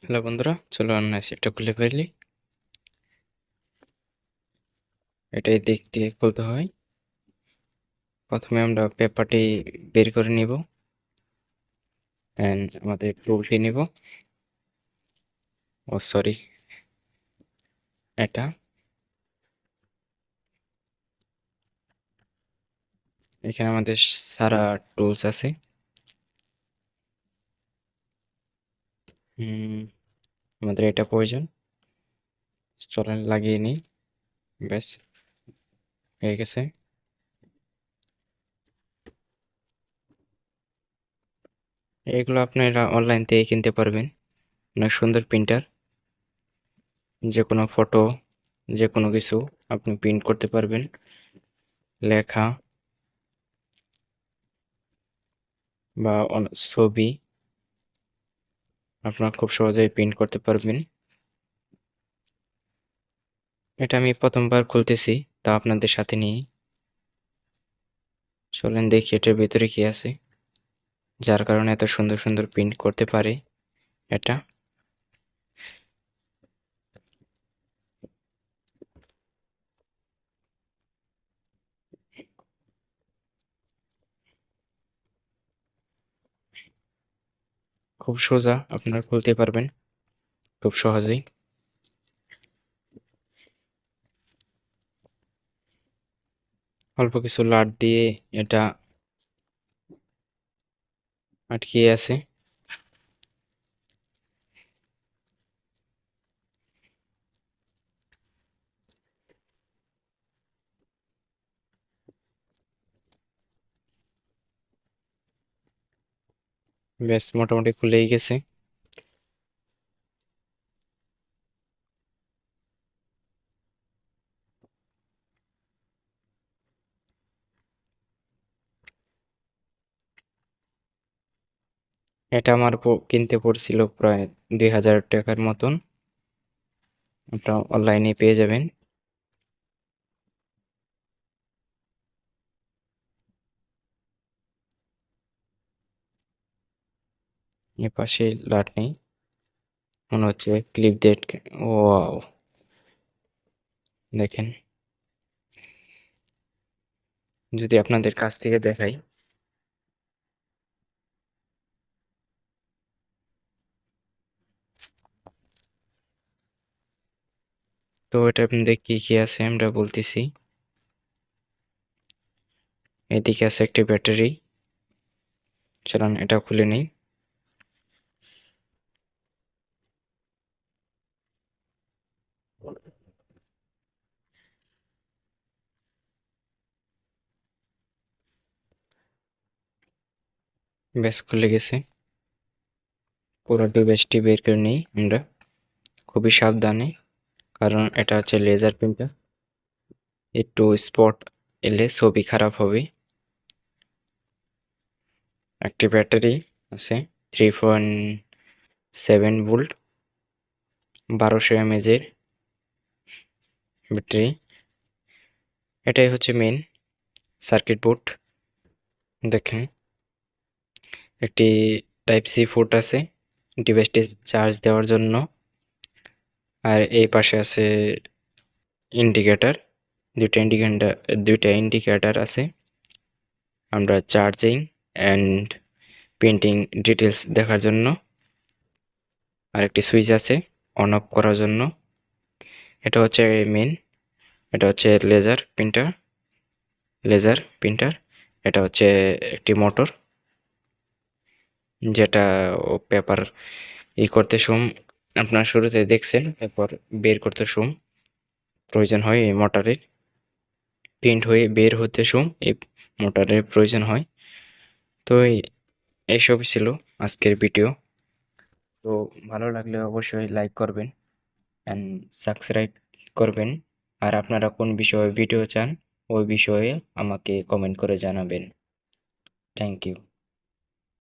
Hello বন্ধুরা, চলো আমরা সেটটা খুলে ফেলি। এটাই দিক দিয়ে খুলতে হয়। প্রথমে আমরা পেপারটি বের করে নিব এন্ড আমাদের টুলটি নিব। ও সরি, এটা এখানে আমাদের সারা টুলস আছে। আমাদের এটা প্রয়োজন। চলেন লাগিয়ে নিই। ব্যাস হয়ে গেছে। এগুলো আপনারা অনলাইন থেকে কিনতে পারবেন। অনেক সুন্দর প্রিন্টার, যে কোনো ফটো, যে কোনো কিছু আপনি প্রিন্ট করতে পারবেন। লেখা বা ছবি আপনারা খুব সহজেই প্রিন্ট করতে পারবেন। এটা আমি প্রথমবার খুলতেছি, তা আপনাদের সাথে নিয়ে চলেন দেখি এটার ভিতরে কি আছে, যার কারণে এত সুন্দর সুন্দর প্রিন্ট করতে পারে এটা। খুব সোজা, আপনারা খুলতে পারবেন খুব সহজেই। অল্প কিছু লাট দিয়ে এটা আটকিয়ে আছে। ব্যাস মোটামুটি খুলেই গেছে। এটা আমার কিনতে পড়ছিল প্রায় 2000 টাকার মতন। এটা অনলাইনে পেয়ে যাবেন। এ পাশে লাট নেই, মনে হচ্ছে ক্লিপ ডেট। ওয়াও, দেখেন যদি আপনাদের কাছ থেকে দেখাই, তো এটা আপনাদের কি কি আছে আমরা বলতেছি। এদিকে আছে একটি ব্যাটারি। চলুন এটা খুলে নেই। ব্যাস খুলে গেছে। পুরো ডিভাইসটি বের করে নিই আমরা খুবই সাবধানে, কারণ এটা হচ্ছে লেজার প্রিন্টার। একটু স্পট এলে ছবি খারাপ হবে। একটি ব্যাটারি আছে 3.7 ভোল্ট, 1200 mAh ব্যাটারি। এটাই হচ্ছে মেন সার্কিট বোর্ড। দেখেন একটি টাইপ সি পোর্ট আছে ডিভাইসটি চার্জ দেওয়ার জন্য, আর এই পাশে আছে ইন্ডিকেটর। দুইটা ইন্ডিকেটর আছে আমরা চার্জিং এন্ড প্রিন্টিং ডিটেলস দেখার জন্য। আরেকটি সুইচ আছে অন অফ করার জন্য। এটা হচ্ছে মেন, এটা হচ্ছে লেজার প্রিন্টার। এটা হচ্ছে একটি মোটর, যেটা পেপার করতে আপনার শুরুতে দেখছেন পেপার বের করতে প্রয়োজন হয় এই মোটরের। প্রিন্ট হয়ে বের হতে এই মোটরের প্রয়োজন হয়। তো এইসবই ছিল আজকের ভিডিও। তো ভালো লাগলে অবশ্যই লাইক করবেন অ্যান্ড সাবস্ক্রাইব করবেন। আর আপনারা কোন বিষয়ে ভিডিও চান ওই বিষয়ে আমাকে কমেন্ট করে জানাবেন। Thank you.